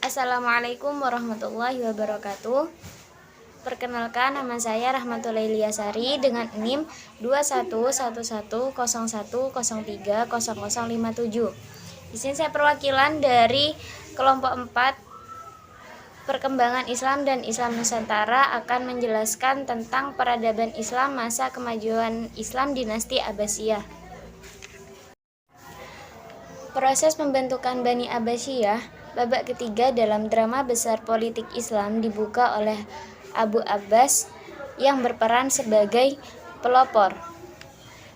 Assalamualaikum warahmatullahi wabarakatuh. Perkenalkan, nama saya Rahmatul Liasari dengan NIM 21110101030057. Di sini saya perwakilan dari kelompok 4 Perkembangan Islam dan Islam Nusantara akan menjelaskan tentang peradaban Islam masa kemajuan Islam dinasti Abbasiyah. Proses pembentukan Bani Abbasiyah babak ketiga dalam drama besar politik Islam dibuka oleh Abu Abbas yang berperan sebagai pelopor.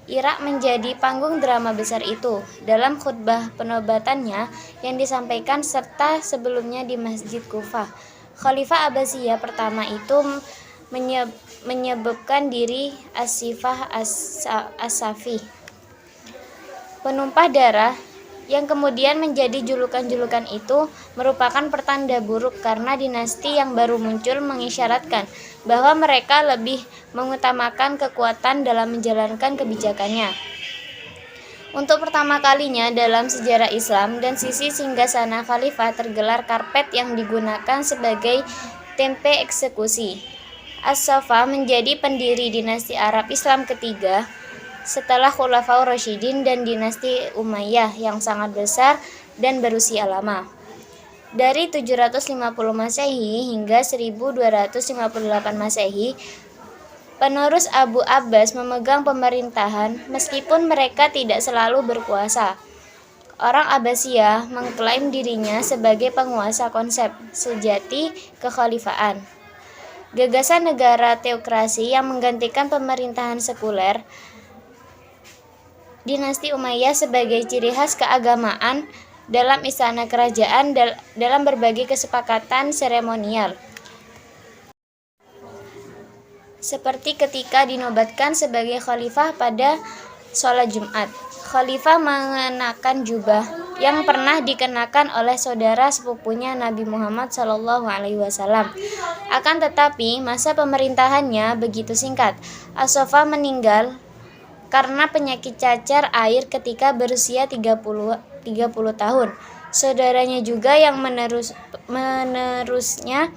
Irak menjadi panggung drama besar itu. Dalam khutbah penobatannya yang disampaikan serta sebelumnya di Masjid Kufah, Khalifah Abbasiyah pertama itu menyebabkan diri As-Sifah As-Safi, penumpah darah, yang kemudian menjadi julukan-julukan itu merupakan pertanda buruk karena dinasti yang baru muncul mengisyaratkan bahwa mereka lebih mengutamakan kekuatan dalam menjalankan kebijakannya. Untuk pertama kalinya dalam sejarah Islam dan sisi singgasana khalifah tergelar karpet yang digunakan sebagai tempe eksekusi. As-Safa menjadi pendiri dinasti Arab Islam ketiga setelah Khulafaur Rasyidin dan dinasti Umayyah yang sangat besar dan berusia lama. Dari 750 Masehi hingga 1258 Masehi, penerus Abu Abbas memegang pemerintahan meskipun mereka tidak selalu berkuasa. Orang Abbasiyah mengklaim dirinya sebagai penguasa konsep sejati kekhalifahan. Gagasan negara teokrasi yang menggantikan pemerintahan sekuler dinasti Umayyah sebagai ciri khas keagamaan dalam istana kerajaan dalam berbagai kesepakatan seremonial. Seperti ketika dinobatkan sebagai khalifah pada sholat Jumat, khalifah mengenakan jubah yang pernah dikenakan oleh saudara sepupunya Nabi Muhammad SAW. Akan tetapi masa pemerintahannya begitu singkat. As-Safa meninggal karena penyakit cacar air ketika berusia 30 tahun. Saudaranya juga yang menerusnya,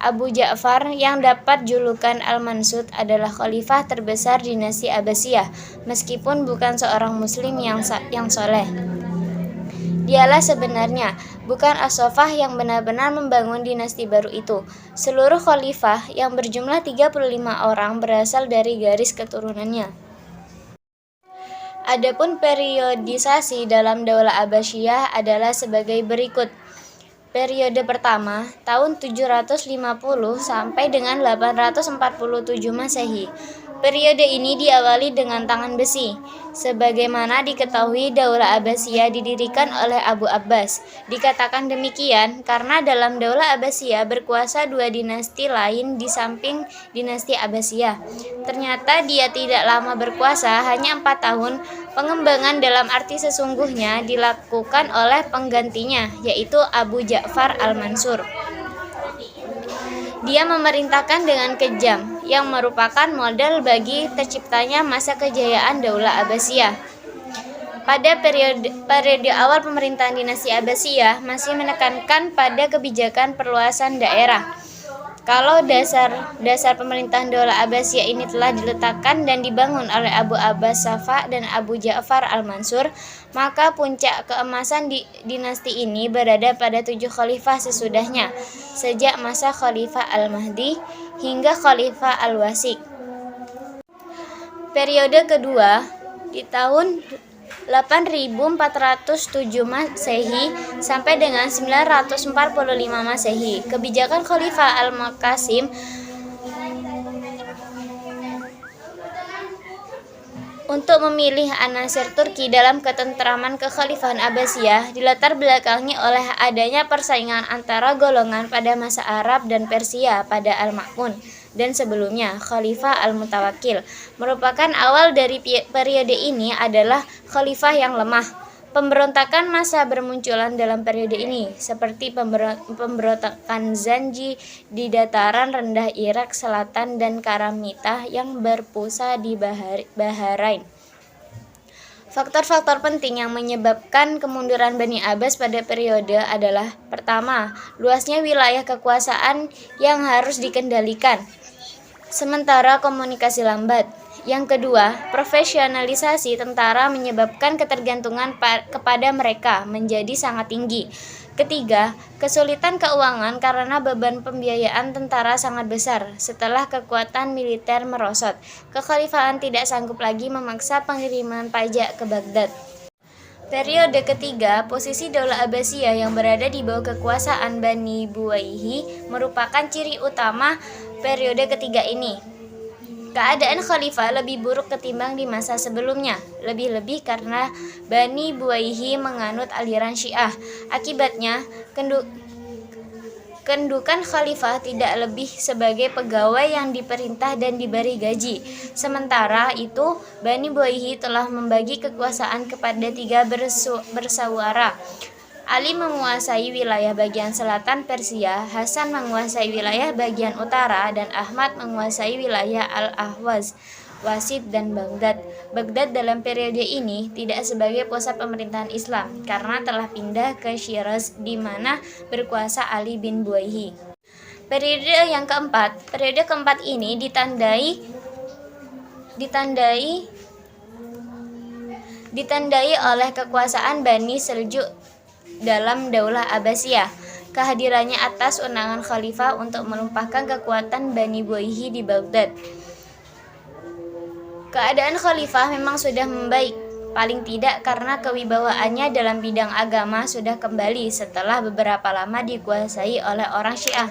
Abu Ja'far yang dapat julukan Al-Mansur, adalah khalifah terbesar dinasti Abbasiyah meskipun bukan seorang muslim yang soleh. Dialah sebenarnya, bukan As-Saffah yang benar-benar membangun dinasti baru itu. Seluruh khalifah yang berjumlah 35 orang berasal dari garis keturunannya. Adapun periodisasi dalam Daulah Abbasiyah adalah sebagai berikut. Periode pertama, tahun 750 sampai dengan 847 Masehi. Periode ini diawali dengan tangan besi. Sebagaimana diketahui, Daulah Abbasiyah didirikan oleh Abu Abbas. Dikatakan demikian karena dalam Daulah Abbasiyah berkuasa dua dinasti lain di samping dinasti Abbasiyah. Ternyata dia tidak lama berkuasa, hanya 4 tahun. Pengembangan dalam arti sesungguhnya dilakukan oleh penggantinya, yaitu Abu Ja'far Al-Mansur. Dia memerintahkan dengan kejam, yang merupakan model bagi terciptanya masa kejayaan Daulah Abbasiyah. Pada periode awal pemerintahan dinasti Abbasiyah masih menekankan pada kebijakan perluasan daerah. Kalau dasar pemerintahan Daulah Abbasiyah ini telah diletakkan dan dibangun oleh Abu Abbas Safa dan Abu Ja'far Al-Mansur, maka puncak keemasan dinasti ini berada pada 7 khalifah sesudahnya, sejak masa Khalifah Al-Mahdi hingga Khalifah Al-Wasiq. Periode kedua di tahun 8407 Masehi sampai dengan 945 Masehi. Kebijakan Khalifah Al-Maqasim untuk memilih anasir Turki dalam ketentraman kekhalifahan Abbasiyah dilatar belakangi oleh adanya persaingan antara golongan pada masa Arab dan Persia pada Al-Ma'mun dan sebelumnya Khalifah Al-Mutawakkil. Merupakan awal dari periode ini adalah khalifah yang lemah. Pemberontakan massa bermunculan dalam periode ini, seperti pemberontakan Zanji di dataran rendah Irak Selatan dan Karamitah yang berpusat di Bahrain. Faktor-faktor penting yang menyebabkan kemunduran Bani Abbas pada periode adalah: pertama, luasnya wilayah kekuasaan yang harus dikendalikan, sementara komunikasi lambat. Yang kedua, profesionalisasi tentara menyebabkan ketergantungan kepada mereka menjadi sangat tinggi. Ketiga, kesulitan keuangan karena beban pembiayaan tentara sangat besar. Setelah kekuatan militer merosot, kekhalifahan tidak sanggup lagi memaksa pengiriman pajak ke Baghdad. Periode ketiga, posisi Daulah Abbasiyah yang berada di bawah kekuasaan Bani Buwayhi merupakan ciri utama periode ketiga ini. Keadaan khalifah lebih buruk ketimbang di masa sebelumnya, lebih-lebih karena Bani Buwayhi menganut aliran Syiah. Akibatnya, kedudukan khalifah tidak lebih sebagai pegawai yang diperintah dan diberi gaji. Sementara itu, Bani Buwayhi telah membagi kekuasaan kepada 3 bersaudara. Ali menguasai wilayah bagian selatan Persia, Hasan menguasai wilayah bagian utara, dan Ahmad menguasai wilayah Al-Ahwaz, Wasit, dan Baghdad. Baghdad dalam periode ini tidak sebagai pusat pemerintahan Islam karena telah pindah ke Shiraz di mana berkuasa Ali bin Buwayhi. Periode keempat ini ditandai oleh kekuasaan Bani Seljuk dalam Daulah Abbasiyah. Kehadirannya atas undangan khalifah untuk melumpahkan kekuatan Bani Buwayhi di Baghdad. Keadaan khalifah memang sudah membaik, paling tidak karena kewibawaannya dalam bidang agama sudah kembali setelah beberapa lama dikuasai oleh orang Syiah.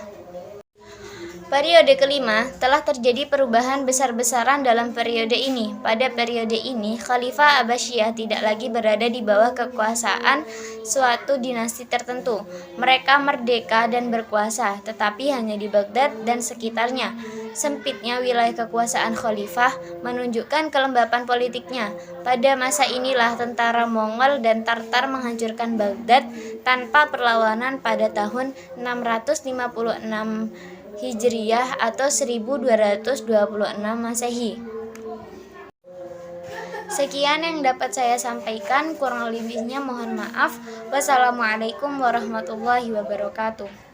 Periode kelima, telah terjadi perubahan besar-besaran dalam periode ini. Pada periode ini, Khalifah Abbasiyah tidak lagi berada di bawah kekuasaan suatu dinasti tertentu. Mereka merdeka dan berkuasa, tetapi hanya di Baghdad dan sekitarnya. Sempitnya wilayah kekuasaan Khalifah menunjukkan kelembapan politiknya. Pada masa inilah tentara Mongol dan Tartar menghancurkan Baghdad tanpa perlawanan pada tahun 656 Hijriyah atau 1226 Masehi. Sekian yang dapat saya sampaikan, kurang lebihnya mohon maaf. Wassalamualaikum warahmatullahi wabarakatuh.